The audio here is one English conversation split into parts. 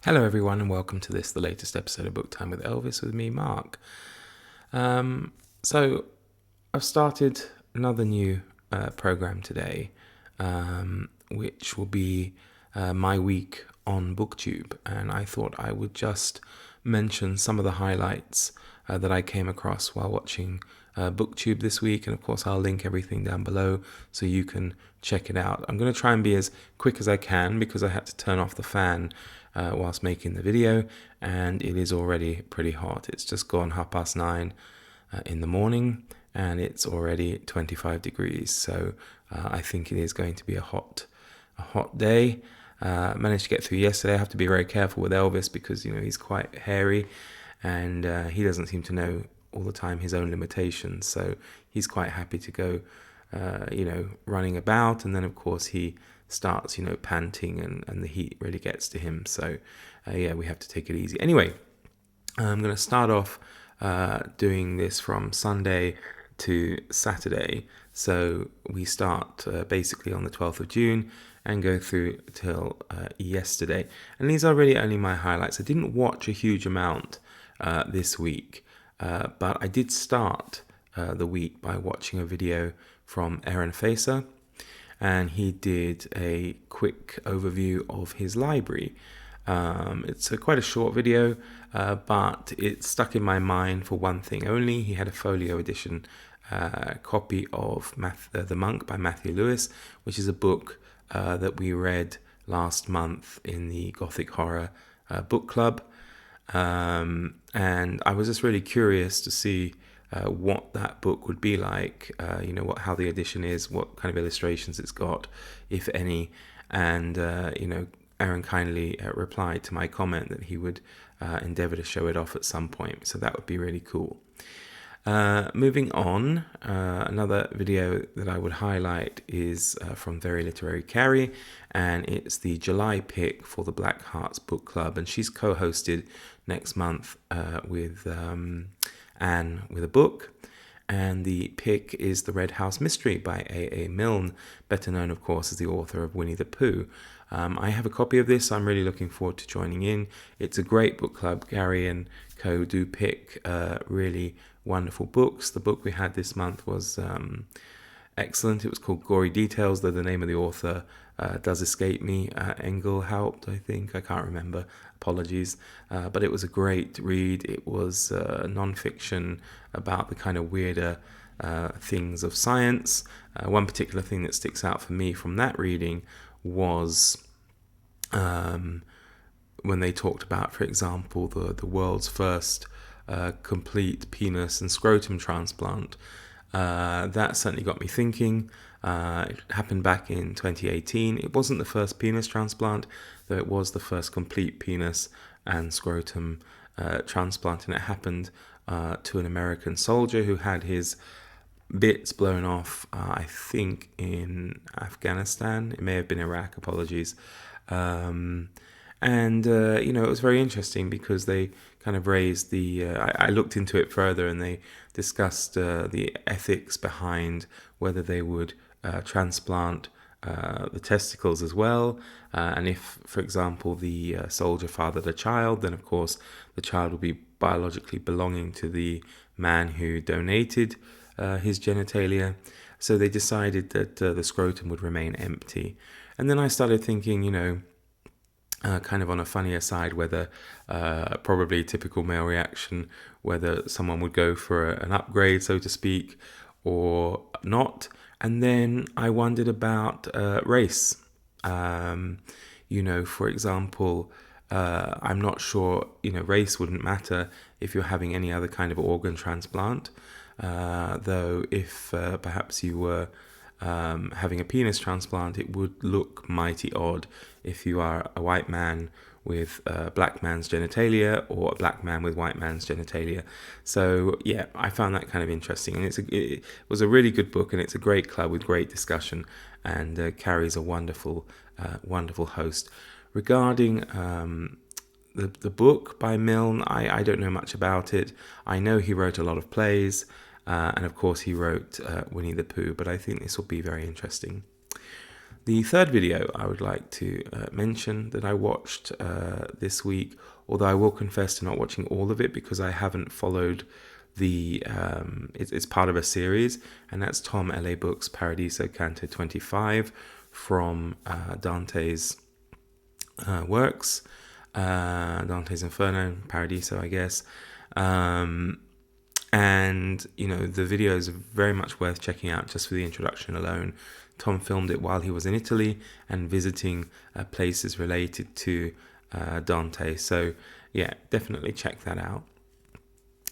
Hello everyone and welcome to the latest episode of BookTime with Elvis with me, Mark. So I've started another new program today, which will be my week on BookTube, and I thought I would just mention some of the highlights that I came across while watching BookTube this week, and of course I'll link everything down below so you can check it out. I'm going to try and be as quick as I can because I had to turn off the fan whilst making the video, and it is already pretty hot. It's just gone 9:30 in the morning and it's already 25 degrees, so I think it is going to be a hot day. Managed to get through yesterday. I have to be very careful with Elvis because he's quite hairy and he doesn't seem to know all the time his own limitations, so he's quite happy to go running about, and then of course he starts panting and the heat really gets to him, so we have to take it easy. Anyway, I'm going to start off doing this from Sunday to Saturday, so we start basically on the 12th of June and go through till yesterday, and these are really only my highlights. I didn't watch a huge amount this week, but I did start the week by watching a video from Aaron Facer, and he did a quick overview of his library. It's quite a short video, but it stuck in my mind for one thing only. He had a folio edition copy of The Monk by Matthew Lewis, which is a book that we read last month in the Gothic Horror Book Club. And I was just really curious to see what that book would be like, how the edition is, what kind of illustrations it's got, if any. And, Aaron kindly replied to my comment that he would endeavor to show it off at some point. So that would be really cool. Moving on, another video that I would highlight is from Very Literary Kari, and it's the July pick for the Black Hearts Book Club, and she's co-hosted next month with Anne with a book, and the pick is The Red House Mystery by A.A. Milne, better known of course as the author of Winnie the Pooh. I have a copy of this. I'm really looking forward to joining in. It's a great book club. Gary and co do pick really wonderful books. The book we had this month was excellent. It was called Gory Details, though the name of the author does escape me. Engelhaupt, I think. I can't remember. Apologies. But it was a great read. It was non-fiction about the kind of weirder things of science. One particular thing that sticks out for me from that reading was when they talked about, for example, the world's first complete penis and scrotum transplant. That certainly got me thinking. It happened back in 2018. It wasn't the first penis transplant, though it was the first complete penis and scrotum transplant, and it happened to an American soldier who had his bits blown off, I think in Afghanistan. It may have been Iraq, apologies. And it was very interesting because they kind of raised the I looked into it further, and they discussed the ethics behind whether they would transplant the testicles as well, and if, for example, the soldier fathered a child, then of course the child would be biologically belonging to the man who donated his genitalia. So they decided that the scrotum would remain empty. And then I started thinking, kind of on a funnier side, whether probably typical male reaction, whether someone would go for an upgrade, so to speak, or not. And then I wondered about race. For example, I'm not sure, race wouldn't matter if you're having any other kind of organ transplant. Though if perhaps you were having a penis transplant, it would look mighty odd if you are a white man with a black man's genitalia, or a black man with white man's genitalia. So yeah, I found that kind of interesting, and it was a really good book, and it's a great club with great discussion, and Kari's a wonderful host. Regarding the book by Milne, I don't know much about it. I know he wrote a lot of plays, and of course he wrote Winnie the Pooh, but I think this will be very interesting. The third video I would like to mention that I watched this week, although I will confess to not watching all of it because I haven't followed the it's part of a series, and that's Tom L.A. Books' Paradiso Canto 25 from Dante's works, Dante's Inferno, Paradiso, I guess. And the video is very much worth checking out just for the introduction alone. Tom filmed it while he was in Italy and visiting places related to Dante, so yeah, definitely check that out.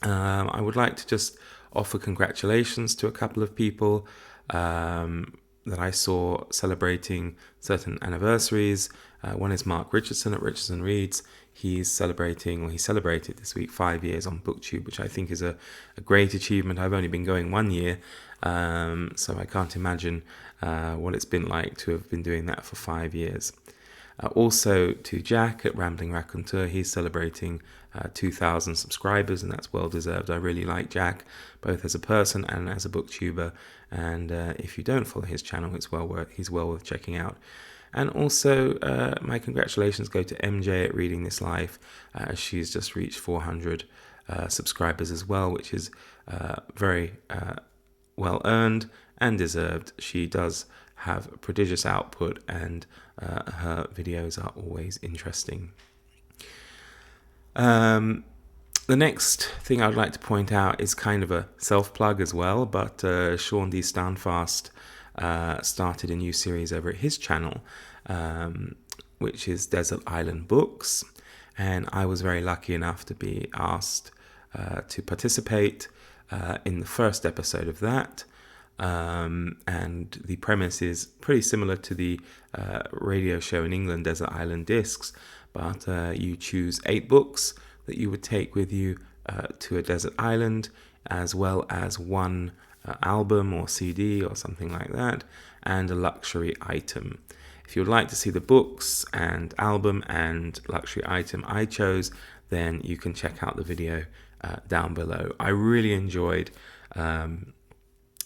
I would like to just offer congratulations to a couple of people that I saw celebrating certain anniversaries. One is Mark Richardson at Richardson Reads. He celebrated this week 5 years on BookTube, which I think is a great achievement. I've only been going 1 year, so I can't imagine what it's been like to have been doing that for 5 years. Also to Jack at Rambling Raconteur, he's celebrating 2,000 subscribers, and that's well deserved. I really like Jack, both as a person and as a booktuber, and if you don't follow his channel, he's well worth checking out. And also my congratulations go to MJ at Reading This Life, as she's just reached 400 subscribers as well, which is very well earned and deserved. She does have prodigious output, and her videos are always interesting. The next thing I'd like to point out is kind of a self-plug as well, but Shawn D Standfast started a new series over at his channel, which is Desert Island Books, and I was very lucky enough to be asked to participate in the first episode of that. And the premise is pretty similar to the radio show in England, Desert Island Discs, but you choose 8 books that you would take with you to a desert island, as well as one album or CD or something like that, and a luxury item. If you would like to see the books and album and luxury item I chose, then you can check out the video down below. I really enjoyed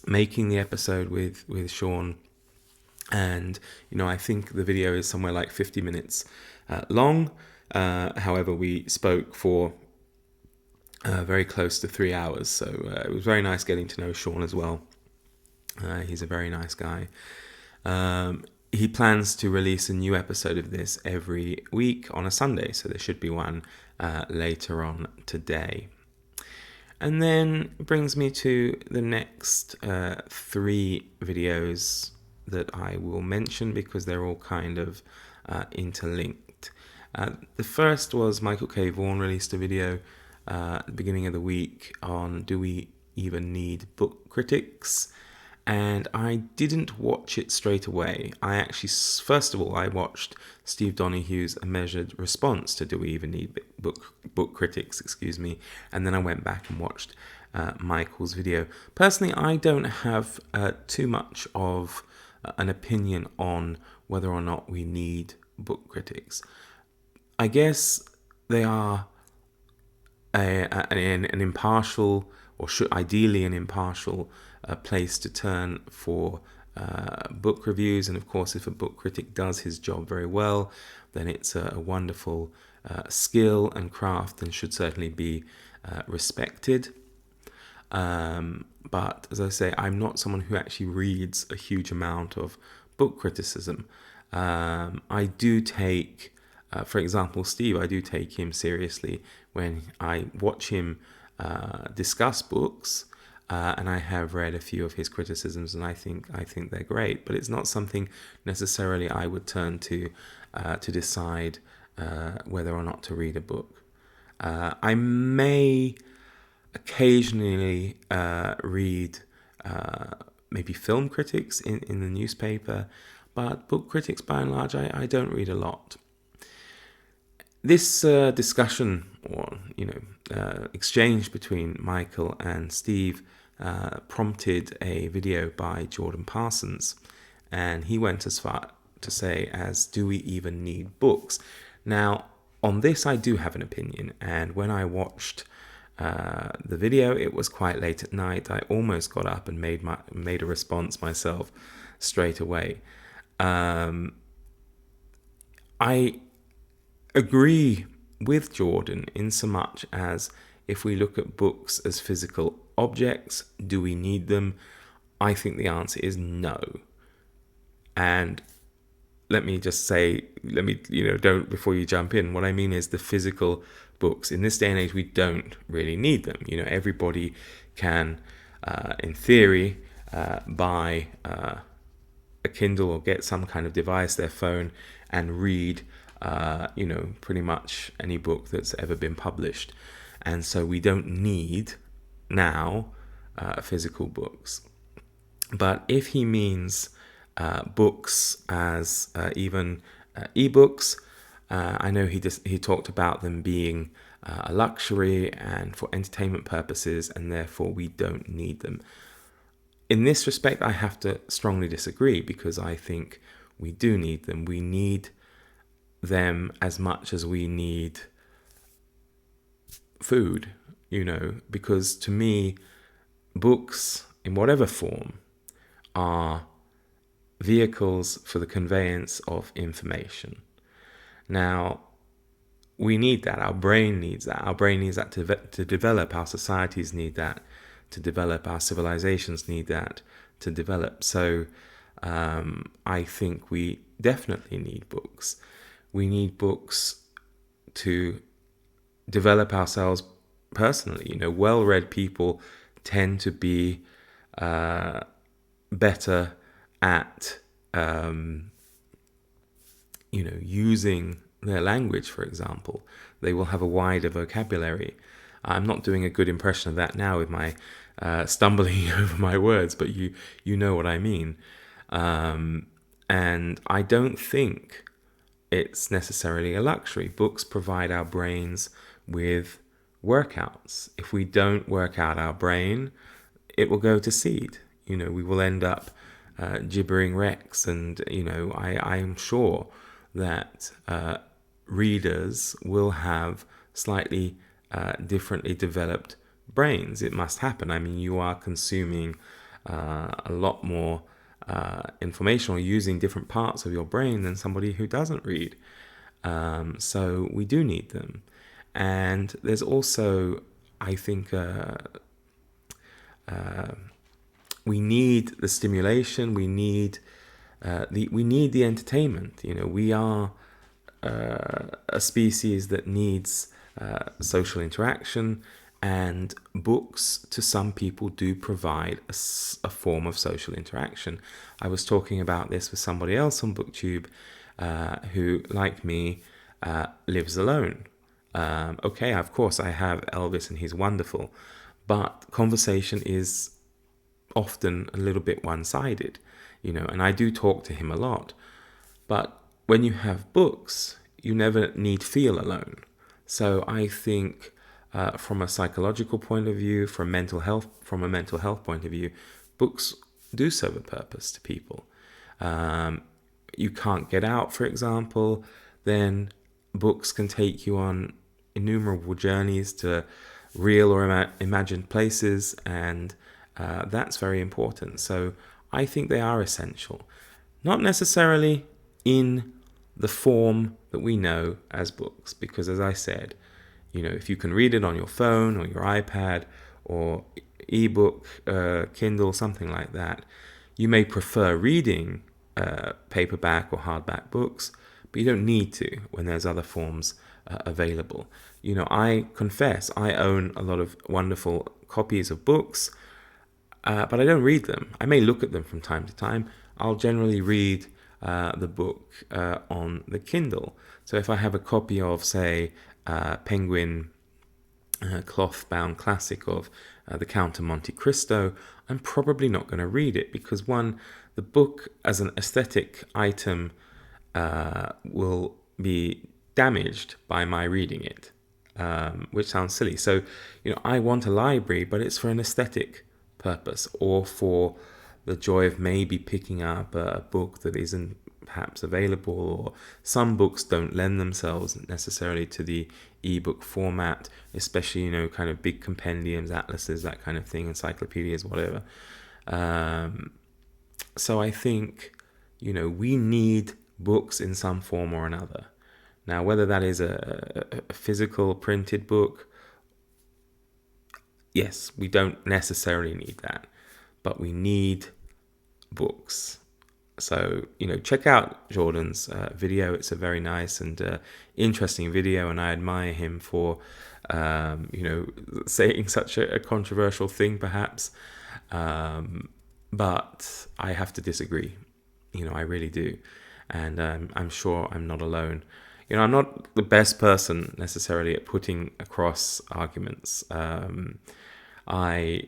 making the episode with Shawn, and I think the video is somewhere like 50 minutes long. However, we spoke for very close to 3 hours, so it was very nice getting to know Shawn as well. He's a very nice guy. He plans to release a new episode of this every week on a Sunday, so there should be one later on today. And then it brings me to the next 3 videos that I will mention because they're all kind of interlinked. The first was Michael K Vaughan released a video at the beginning of the week on Do We Even Need Book Critics? And I didn't watch it straight away. I actually, first of all, I watched Steve Donoghue's A Measured Response to Do We Even Need Book Critics, and then I went back and watched Michael's video. Personally, I don't have too much of an opinion on whether or not we need book critics. I guess they are an impartial, or should ideally an impartial, place to turn for book reviews. And of course, if a book critic does his job very well, then it's a wonderful skill and craft and should certainly be respected. But as I say, I'm not someone who actually reads a huge amount of book criticism. I do take, for example, Steve, I do take him seriously when I watch him discuss books, and I have read a few of his criticisms, and I think they're great. But it's not something necessarily I would turn to decide whether or not to read a book. I may occasionally read maybe film critics in the newspaper, but book critics, by and large, I don't read a lot. This discussion, or exchange between Michael and Steve prompted a video by Jordan Parsons, and he went as far to say as, do we even need books? Now, on this I do have an opinion, and when I watched the video, it was quite late at night. I almost got up and made a response myself straight away. I agree with Jordan in so much as if we look at books as physical objects, do we need them? I think the answer is no. And let me just say, don't, before you jump in, what I mean is the physical books. In this day and age, we don't really need them. Everybody can, in theory, buy a Kindle or get some kind of device, their phone, and read, pretty much any book that's ever been published. And so we don't need now physical books. But if he means books as even ebooks, I know he talked about them being a luxury and for entertainment purposes, and therefore we don't need them. In this respect, I have to strongly disagree, because I think we do need them. We need them as much as we need food, because to me, books in whatever form are vehicles for the conveyance of information. Now, we need that. Our brain needs that. Our brain needs that to develop. Our societies need that to develop. Our civilizations need that to develop. So I think we definitely need books. We need books to develop ourselves personally. Well-read people tend to be better at using their language, for example. They will have a wider vocabulary. I'm not doing a good impression of that now with my stumbling over my words, but you know what I mean. And I don't think it's necessarily a luxury. Books provide our brains with workouts. If we don't work out our brain, it will go to seed. We will end up gibbering Rex, and I am sure that readers will have slightly differently developed brains. It must happen. I mean, you are consuming a lot more information or using different parts of your brain than somebody who doesn't read. So we do need them. And there's also, I think, we need the stimulation. We need the entertainment. We are a species that needs social interaction, and books to some people do provide a form of social interaction. I was talking about this with somebody else on BookTube who, like me, lives alone. Okay, of course I have Elvis and he's wonderful, but conversation is often a little bit one-sided, and I do talk to him a lot. But when you have books, you never need feel alone. So I think from a psychological point of view, from a mental health point of view, books do serve a purpose to people. You can't get out, for example, then books can take you on innumerable journeys to real or imagined places, and that's very important. So I think they are essential. Not necessarily in the form that we know as books, because as I said, if you can read it on your phone or your iPad or ebook, Kindle, something like that, you may prefer reading paperback or hardback books, but you don't need to when there's other forms available. I confess I own a lot of wonderful copies of books, but I don't read them. I may look at them from time to time. I'll generally read the book on the Kindle. So if I have a copy of, say, Penguin cloth-bound classic of the Count of Monte Cristo, I'm probably not going to read it, because one, the book as an aesthetic item will be damaged by my reading it, which sounds silly. So, I want a library, but it's for an aesthetic purpose, or for the joy of maybe picking up a book that isn't perhaps available, or some books don't lend themselves necessarily to the ebook format, especially kind of big compendiums, atlases, that kind of thing, encyclopedias, whatever. So I think we need books in some form or another. Now, whether that is a physical printed book, yes, we don't necessarily need that, but we need books. So, check out Jordan's video. It's a very nice and interesting video, and I admire him for, saying such a controversial thing, perhaps. But I have to disagree. I really do. And I'm sure I'm not alone. I'm not the best person necessarily at putting across arguments. I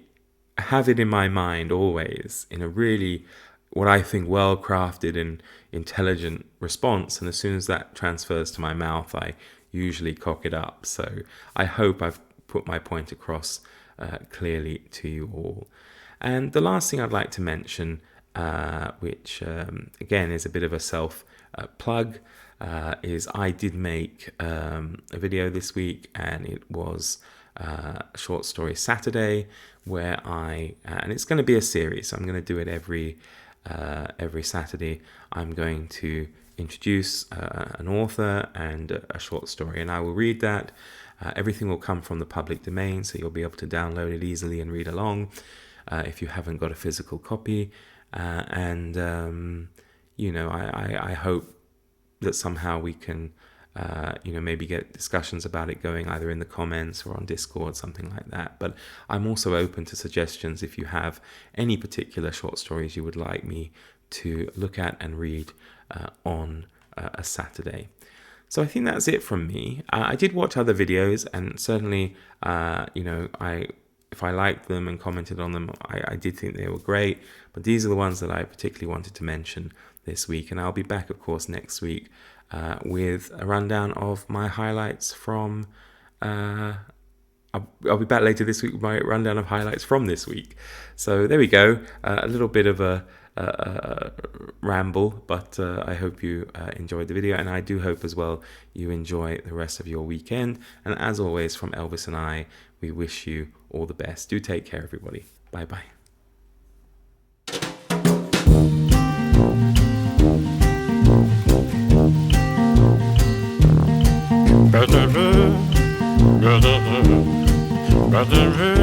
have it in my mind always in a really, what I think, well-crafted and intelligent response. And as soon as that transfers to my mouth, I usually cock it up. So I hope I've put my point across clearly to you all. And the last thing I'd like to mention, which again is a bit of a self-plug, is I did make a video this week, and it was Short Story Saturday, where and it's going to be a series, so I'm going to do it every Saturday. I'm going to introduce an author and a short story, and I will read that. Everything will come from the public domain, so you'll be able to download it easily and read along if you haven't got a physical copy. I hope that somehow we can, maybe get discussions about it going either in the comments or on Discord, something like that. But I'm also open to suggestions if you have any particular short stories you would like me to look at and read on a Saturday. So I think that's it from me. I did watch other videos, and certainly, if I liked them and commented on them, I did think they were great. But these are the ones that I particularly wanted to mention this week. And I'll be back, of course, next week with a rundown of my highlights from... I'll be back later this week with my rundown of highlights from this week. So there we go. A little bit of a ramble, but I hope you enjoyed the video, and I do hope as well you enjoy the rest of your weekend. And as always, from Elvis and I, we wish you all the best. Do take care, everybody. Bye bye. Brother,